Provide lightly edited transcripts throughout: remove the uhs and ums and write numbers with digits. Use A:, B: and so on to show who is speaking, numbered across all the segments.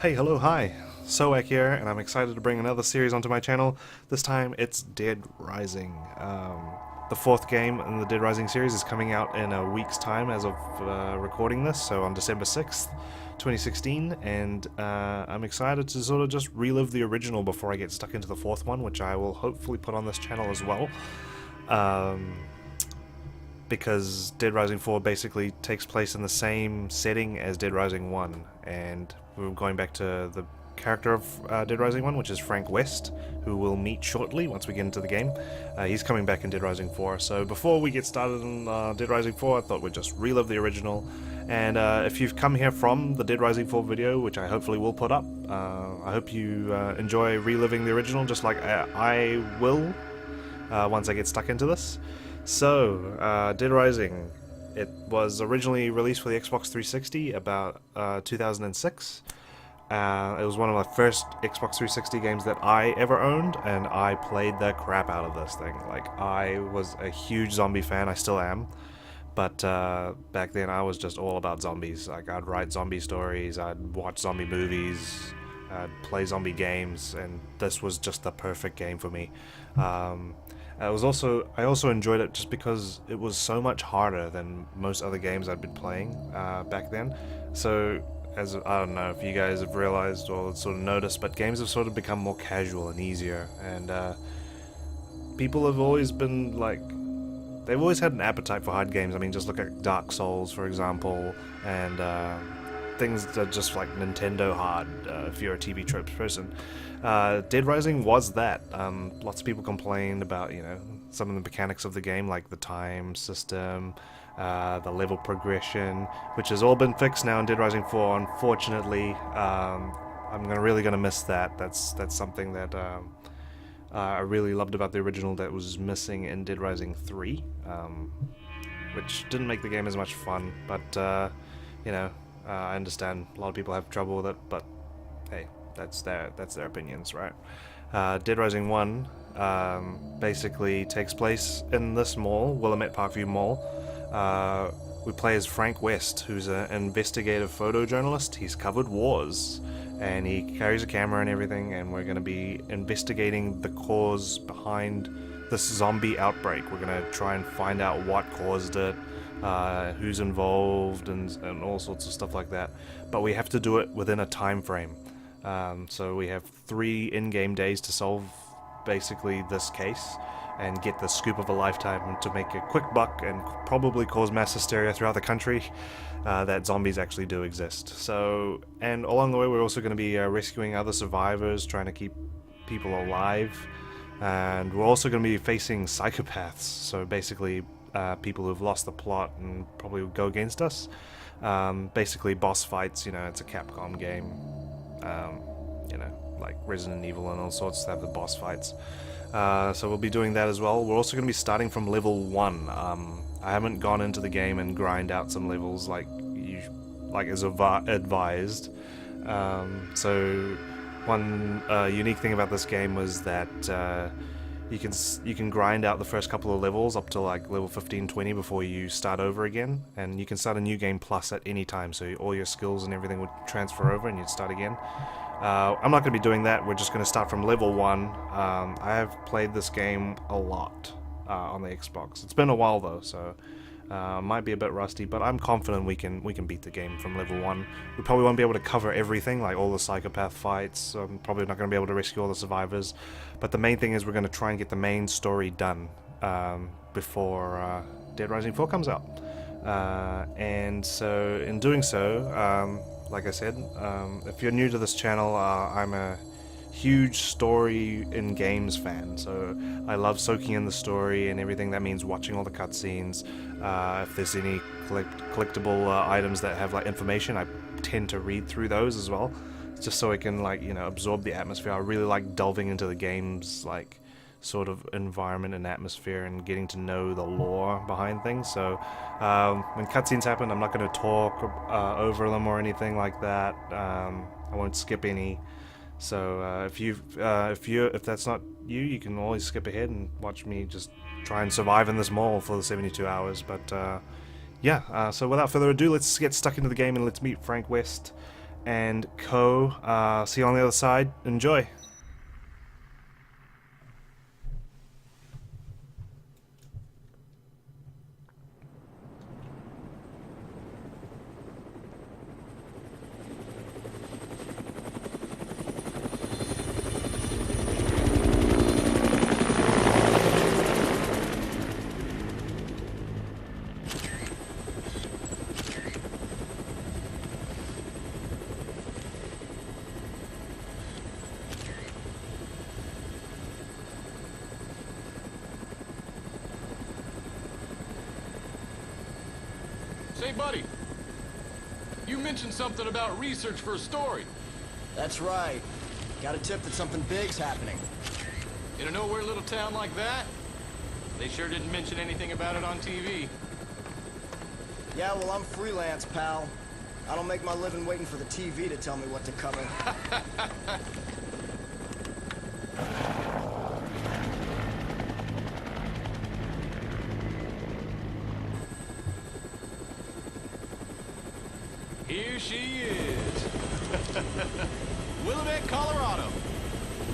A: Hey, hello, hi. Soak here, and I'm excited to bring another series onto my channel. This time, it's Dead Rising. The fourth game in the Dead Rising series is coming out in a week's time as of recording this, so on December 6th, 2016, and I'm excited to sort of just relive the original before I get stuck into the fourth one, which I will hopefully put on this channel as well. Because Dead Rising 4 basically takes place in the same setting as Dead Rising 1, and we're going back to the character of Dead Rising 1, which is Frank West, who we'll meet shortly once we get into the game. He's coming back in Dead Rising 4, so before we get started on Dead Rising 4, I thought we'd just relive the original. And if you've come here from the Dead Rising 4 video, which I hopefully will put up, I hope you enjoy reliving the original just like I will once I get stuck into this. So, Dead Rising, it was originally released for the Xbox 360 about 2006. It was one of my first Xbox 360 games that I ever owned, and I played the crap out of this thing. Like, I was a huge zombie fan, I still am, but back then I was just all about zombies. Like, I'd write zombie stories, I'd watch zombie movies, I'd play zombie games, and this was just the perfect game for me. I also enjoyed it just because it was so much harder than most other games I'd been playing back then. So, as I don't know if you guys have realized or sort of noticed, but games have sort of become more casual and easier, and people have always been like, they've always had an appetite for hard games. I mean, just look at Dark Souls, for example, and things that are just like Nintendo hard if you're a TV tropes person. Dead Rising was that. Lots of people complained about, you know, some of the mechanics of the game, like the time system, the level progression, which has all been fixed now in Dead Rising 4. Unfortunately, I'm really gonna miss that. That's something that I really loved about the original that was missing in Dead Rising 3, which didn't make the game as much fun. But you know, I understand a lot of people have trouble with it, but hey, that's their opinions, right? Dead Rising 1 basically takes place in this mall, Willamette Parkview Mall. We play as Frank West, who's an investigative photojournalist. He's covered wars, and he carries a camera and everything, and we're going to be investigating the cause behind this zombie outbreak. We're going to try and find out what caused it, who's involved, and all sorts of stuff like that. But we have to do it within a time frame. So we have 3 in-game days to solve basically this case and get the scoop of a lifetime to make a quick buck and probably cause mass hysteria throughout the country that zombies actually do exist. So, and along the way we're also going to be rescuing other survivors, trying to keep people alive, and we're also going to be facing psychopaths, so basically people who've lost the plot and probably would go against us. Basically boss fights, you know, it's a Capcom game. You know, like Resident Evil and all sorts have the boss fights. So we'll be doing that as well. We're also going to be starting from level 1. I haven't gone into the game and grind out some levels like is advised. So one unique thing about this game was that you can grind out the first couple of levels up to like level 15, 20 before you start over again, and you can start a new game plus at any time, so all your skills and everything would transfer over and you'd start again. I'm not going to be doing that. We're just going to start from level 1. I have played this game a lot on the Xbox. It's been a while though, so might be a bit rusty, but I'm confident we can beat the game from level 1. We probably won't be able to cover everything, like all the psychopath fights. I'm probably not going to be able to rescue all the survivors, but the main thing is we're going to try and get the main story done before Dead Rising 4 comes out. And so in doing so, like I said, if you're new to this channel, I'm a huge story in games fan, so I love soaking in the story and everything. That means watching all the cutscenes. If there's any collectible items that have like information, I tend to read through those as well, just so I can, like, you know, absorb the atmosphere. I really like delving into the game's like sort of environment and atmosphere and getting to know the lore behind things. So when cutscenes happen, I'm not going to talk over them or anything like that. I won't skip any. So if that's not you, you can always skip ahead and watch me just try and survive in this mall for the 72 hours. But yeah, so without further ado, let's get stuck into the game and let's meet Frank West and co. See you on the other side. Enjoy.
B: Say, buddy, you mentioned something about research for a story.
C: That's right. Got a tip that something big's happening.
B: In a nowhere little town like that? They sure didn't mention anything about it on TV.
C: Yeah, well, I'm freelance, pal. I don't make my living waiting for the TV to tell me what to cover.
B: Here she is. Willamette, Colorado.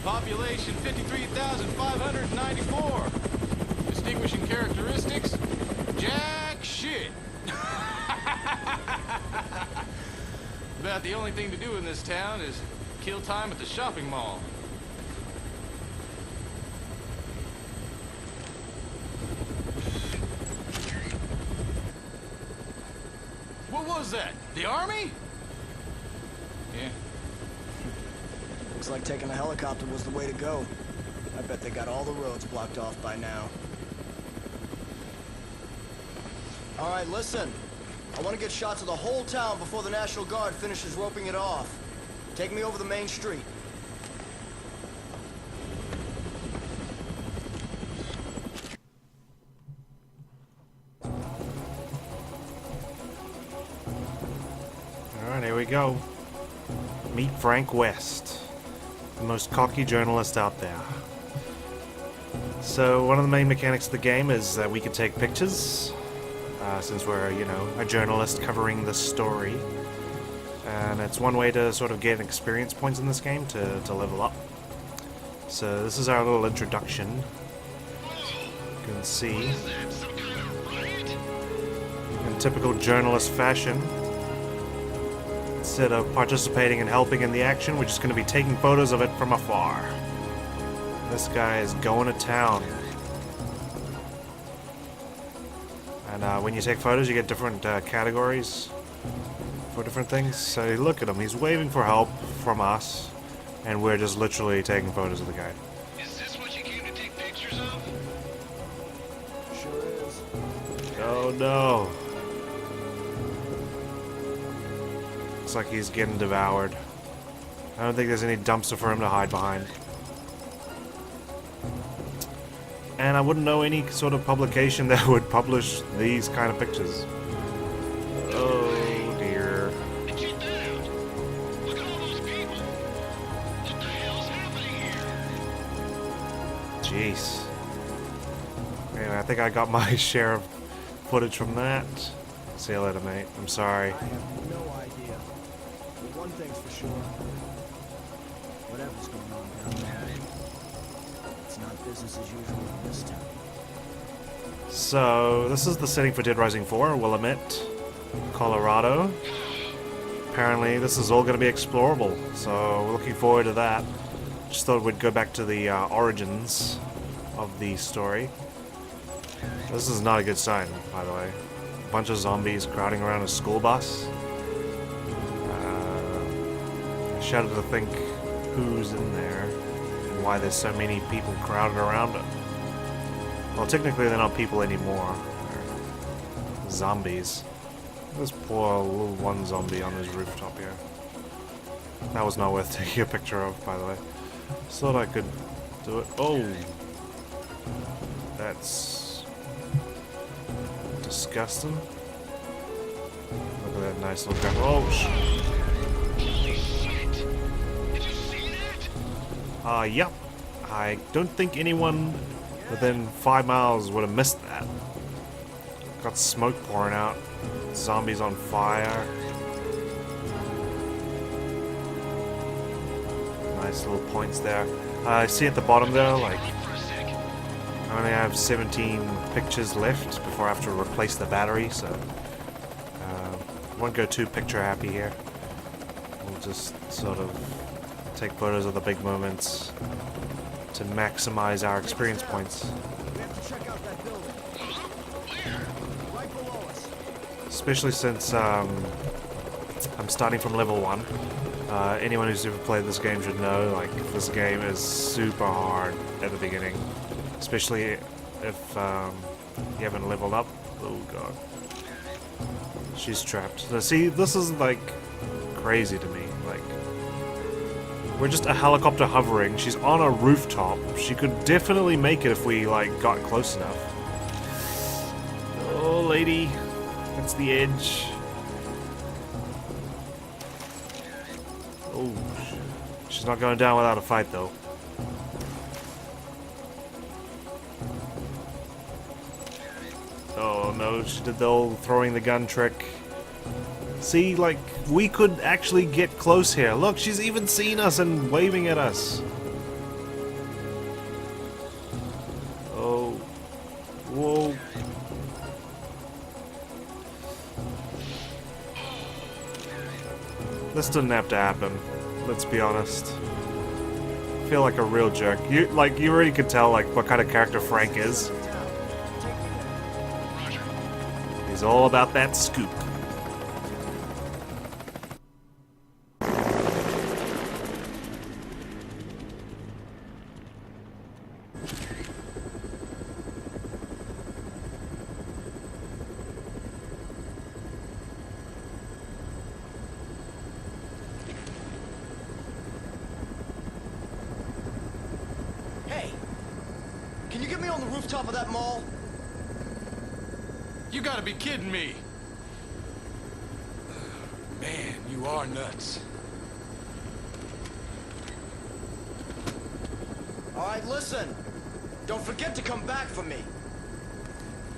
B: Population 53,594. Distinguishing characteristics? Jack shit. About the only thing to do in this town is kill time at the shopping mall. What was that? The army? Yeah.
C: Looks like taking a helicopter was the way to go. I bet they got all the roads blocked off by now. All right, listen. I want to get shots of the whole town before the National Guard finishes roping it off. Take me over the main street.
A: Alright, here we go. Meet Frank West, the most cocky journalist out there. So, one of the main mechanics of the game is that we can take pictures, since we're, you know, a journalist covering the story. And it's one way to sort of get experience points in this game to level up. So, this is our little introduction. You can see, in typical journalist fashion, instead of participating and helping in the action, we're just going to be taking photos of it from afar. This guy is going to town. And when you take photos, you get different categories for different things. So look at him, he's waving for help from us, and we're just literally taking photos of the guy.
D: Is this what you came to take pictures of?
C: Sure is.
A: Oh no. Looks like he's getting devoured. I don't think there's any dumpster for him to hide behind. And I wouldn't know any sort of publication that would publish these kind of pictures. Oh dear.
D: And get down. Look at all those people. What the hell's happening here?
A: Jeez. And I think I got my share of footage from that. See you later, mate. I'm sorry.
C: I have no idea. But one thing's for sure. Whatever's going on down there, it's not business as usual in this town.
A: So, this is the setting for Dead Rising 4, Willamette, Colorado. Apparently, this is all going to be explorable, so we're looking forward to that. Just thought we'd go back to the origins of the story. This is not a good sign, by the way. A bunch of zombies crowding around a school bus. I shudder to think who's in there and why there's so many people crowded around it. Well, technically they're not people anymore. They're zombies. This poor little one zombie on his rooftop here. That was not worth taking a picture of, by the way. Just thought I could do it. Oh! That's disgusting. Look at that nice little graphic. Oh,
D: Holy shit! Did you see that?
A: yep. I don't think anyone within 5 miles would have missed that. Got smoke pouring out. Zombies on fire. Nice little points there. I see at the bottom there, like,
D: For a sec.
A: I only have 17 pictures left before I have to replace the battery, so won't go too picture happy here. We'll just sort of take photos of the big moments to maximize our experience points.
C: We have to check out that building.
D: Huh? Where?
C: Right below us.
A: Especially since I'm starting from level 1. Anyone who's ever played this game should know, like, this game is super hard at the beginning. Especially if you haven't leveled up. Oh god. She's trapped. So see, this is like crazy to me. Like, we're just a helicopter hovering. She's on a rooftop. She could definitely make it if we like got close enough. Oh, lady, that's the edge. Oh, she's not going down without a fight, though. Oh no, she did the old throwing the gun trick. See, like, we could actually get close here. Look, she's even seen us and waving at us. Oh. Whoa. This didn't have to happen. Let's be honest. I feel like a real jerk. You already could tell, like, what kind of character Frank is.
D: Roger.
A: He's all about that scoop.
C: Hey, can you get me on the rooftop of that mall?
B: You gotta be kidding me. Man, you are nuts.
C: All right, listen. Don't forget to come back for me.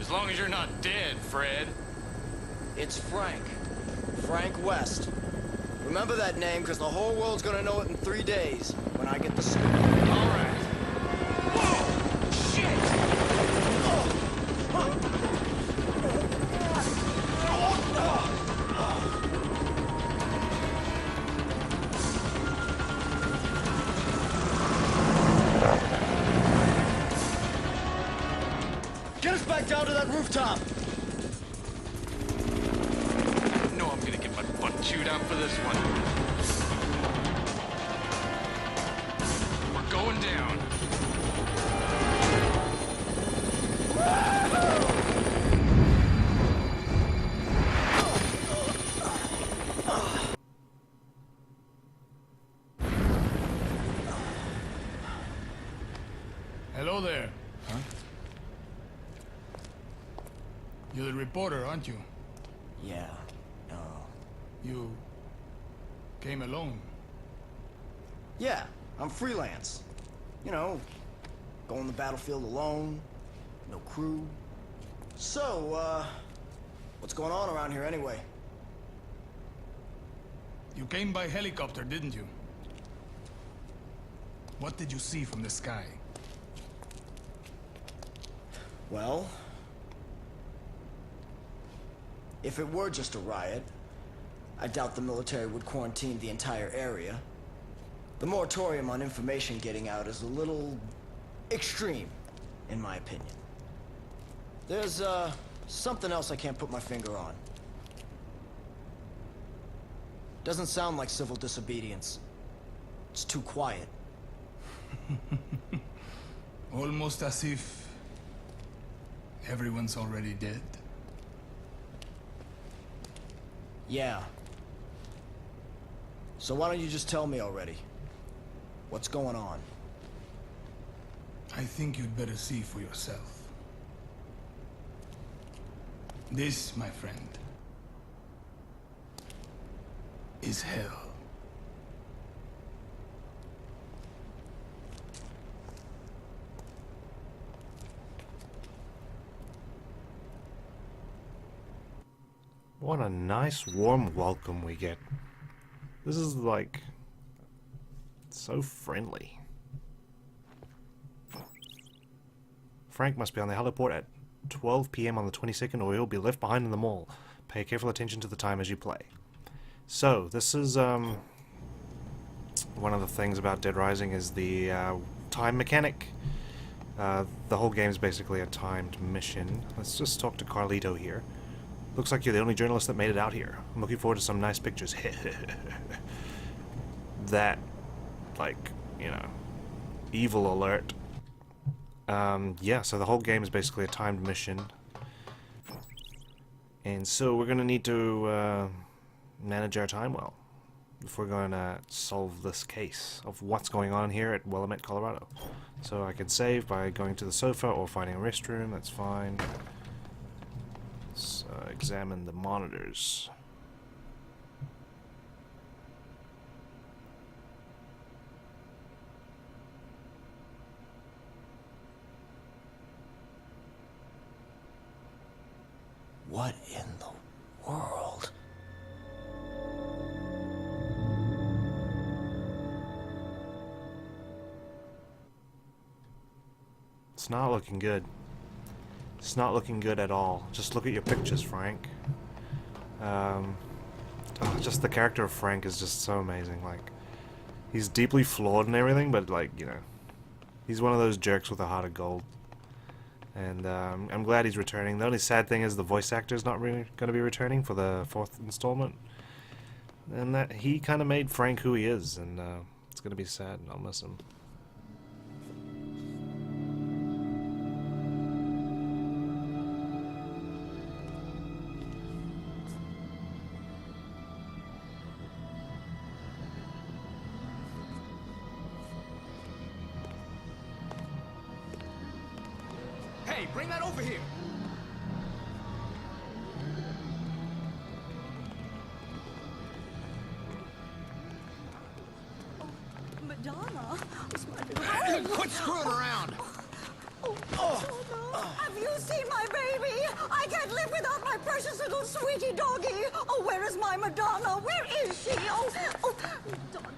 B: As long as you're not dead, Fred.
C: It's Frank. Frank West. Remember that name, because the whole world's gonna know it in 3 days when I get the scoop.
B: All right.
C: Whoa! Shit! Get us back down to that rooftop!
B: I know I'm gonna get my butt chewed out for this one. We're going down.
E: Hello there. Huh? You're the reporter, aren't you?
C: Yeah.
E: You came alone.
C: Yeah, I'm freelance. You know, go on the battlefield alone, no crew. So, what's going on around here anyway?
E: You came by helicopter, didn't you? What did you see from the sky?
C: Well, if it were just a riot, I doubt the military would quarantine the entire area. The moratorium on information getting out is a little extreme, in my opinion. There's, something else I can't put my finger on. Doesn't sound like civil disobedience. It's too quiet.
E: Almost as if everyone's already dead.
C: Yeah. So why don't you just tell me already? What's going on?
E: I think you'd better see for yourself. This, my friend, is hell.
A: What a nice warm welcome we get. This is like So friendly. Frank must be on the heliport at 12 p.m. on the 22nd or he'll be left behind in the mall. Pay careful attention to the time as you play. So, this is, one of the things about Dead Rising is the, time mechanic. The whole game is basically a timed mission. Let's just talk to Carlito here. Looks like you're the only journalist that made it out here. I'm looking forward to some nice pictures. That, like, you know, evil alert. Yeah, so the whole game is basically a timed mission. And so we're gonna need to, manage our time well if we're going to solve this case of what's going on here at Willamette, Colorado. So I can save by going to the sofa or finding a restroom, that's fine. Let's examine the monitors.
C: What in the world?
A: It's not looking good. It's not looking good at all. Just look at your pictures, Frank. Just the character of Frank is just so amazing. Like, he's deeply flawed and everything, but like, you know, he's one of those jerks with a heart of gold. And I'm glad he's returning. The only sad thing is the voice actor's not really going to be returning for the 4th installment. And that he kind of made Frank who he is, and it's going to be sad, and I'll miss him.
B: Hey, bring that over here.
F: Madonna?
B: Quit screwing around.
F: Have you seen my baby? I can't live without my precious little sweetie doggy. Oh, where is my Madonna? Where is she? Oh, Madonna.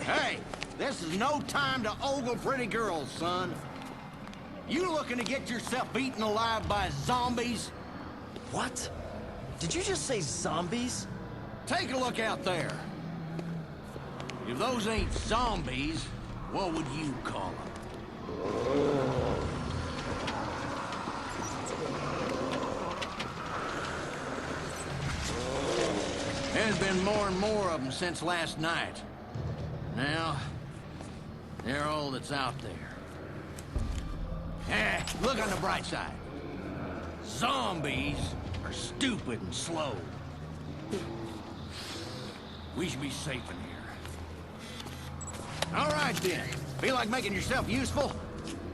G: Hey, this is no time to ogle pretty girls, son. You looking to get yourself eaten alive by zombies?
C: What? Did you just say zombies?
G: Take a look out there. If those ain't zombies, what would you call them? There's been more and more of them since last night. Now, they're all that's out there. Look on the bright side. Zombies are stupid and slow. We should be safe in here. All right, then. Feel like making yourself useful?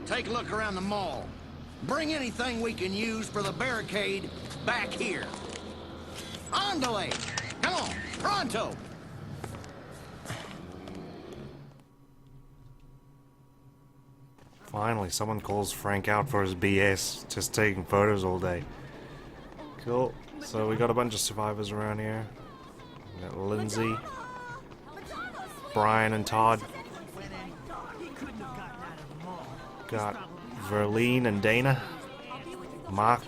G: Take a look around the mall. Bring anything we can use for the barricade back here. Andale! Come on, pronto!
A: Finally, someone calls Frank out for his BS, just taking photos all day. Cool. So we got a bunch of survivors around here. We got Lindsay, Brian and Todd. Got Verlene and Dana. Mark.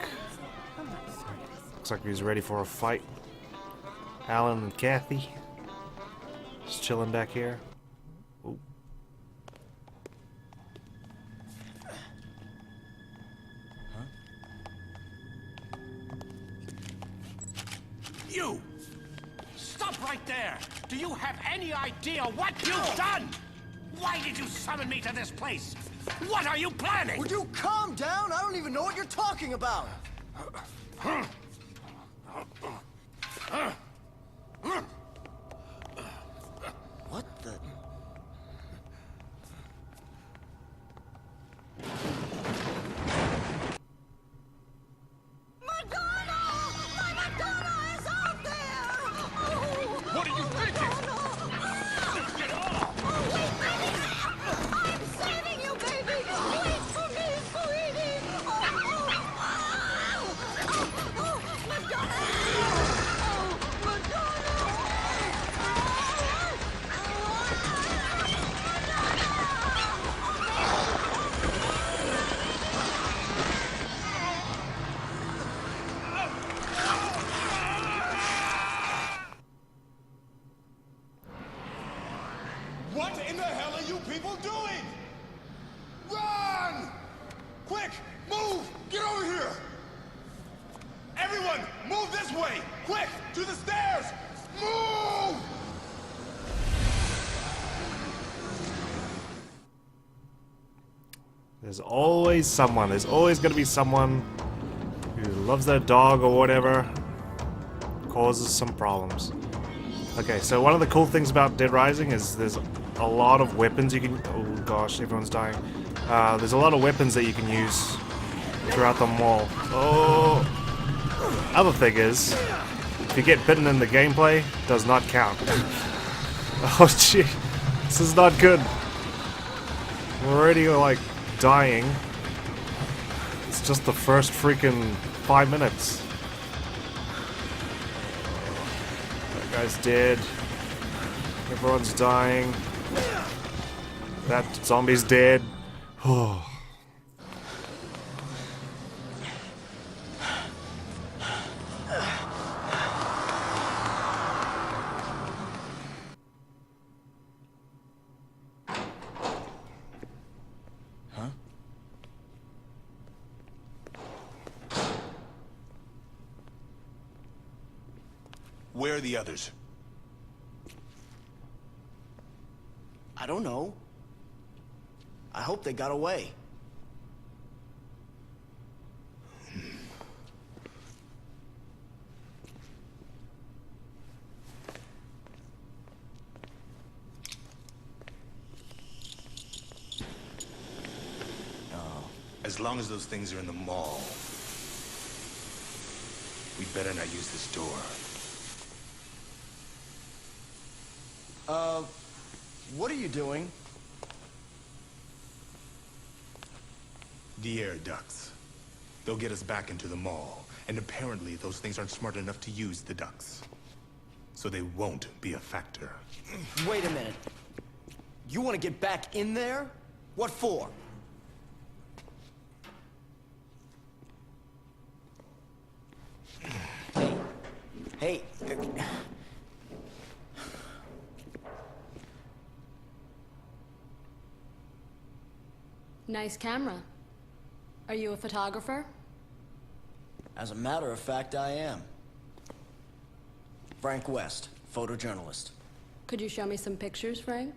A: Looks like he's ready for a fight. Alan and Kathy. Just chilling back here. Ooh.
G: You! Stop right there! Do you have any idea what you've done? Why did you summon me to this place? What are you planning?
C: Would you calm down? I don't even know what you're talking about. What the...
F: Madonna! My Madonna is out there! Oh,
B: What are you thinking?
F: Madonna!
B: Get off!
F: Oh, wait, baby!
E: people doing? Run! Quick, move! Get over here! Everyone, move this way! Quick, to the stairs! Move!
A: There's always someone. There's always going to be someone who loves their dog or whatever. Causes some problems. Okay, so one of the cool things about Dead Rising is there's a lot of weapons you can... Oh gosh, everyone's dying. There's a lot of weapons that you can use throughout the mall. Oh! Other thing is, if you get bitten in the gameplay, it does not count. Oh gee, this is not good. We're already like dying. It's just the first freaking 5 minutes. That guy's dead. Everyone's dying. That zombie's dead. Oh.
E: Where are the others?
C: I don't know. I hope they got away.
E: As long as those things are in the mall, we'd better not use this door.
C: What are you doing?
E: The air ducts. They'll get us back into the mall, and apparently those things aren't smart enough to use the ducts. So they won't be a factor.
C: Wait a minute. You want to get back in there? What for? Hey.
H: Nice camera. Are you a photographer?
C: As a matter of fact, I am. Frank West, photojournalist.
H: Could you show me some pictures, Frank?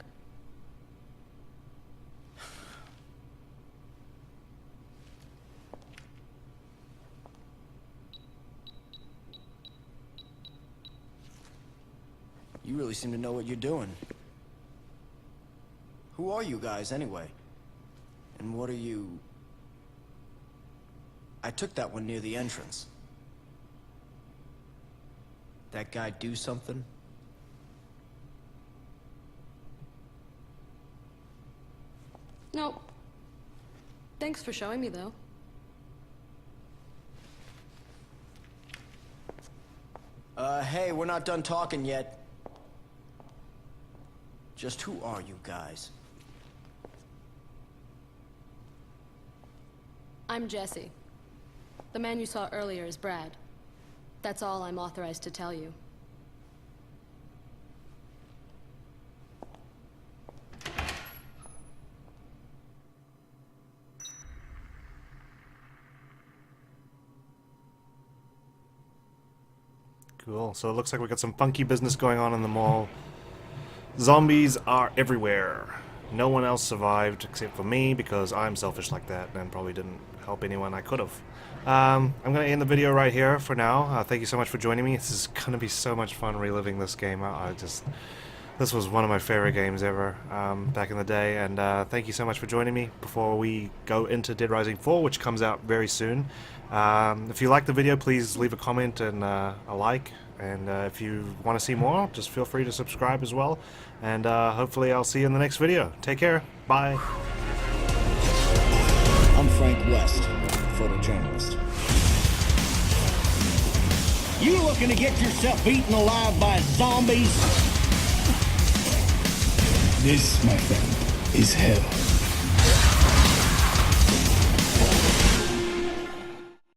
C: You really seem to know what you're doing. Who are you guys, anyway? And what are you... I took that one near the entrance. That guy do something?
H: No. Thanks for showing me, though.
C: Hey, we're not done talking yet. Just who are you guys?
H: I'm Jesse. The man you saw earlier is Brad. That's all I'm authorized to tell you.
A: Cool. So it looks like we got some funky business going on in the mall. Zombies are everywhere. No one else survived except for me because I'm selfish like that and probably didn't help anyone I could have. I'm going to end the video right here for now. Thank you so much for joining me. This is going to be so much fun reliving this game. This was one of my favorite games ever back in the day, and thank you so much for joining me before we go into Dead Rising 4, which comes out very soon. If you like the video, please leave a comment and a like, and if you want to see more, just feel free to subscribe as well, and hopefully I'll see you in the next video. Take care. Bye.
C: I'm Frank West, photojournalist.
G: You looking to get yourself eaten alive by zombies?
E: This, my friend, is hell.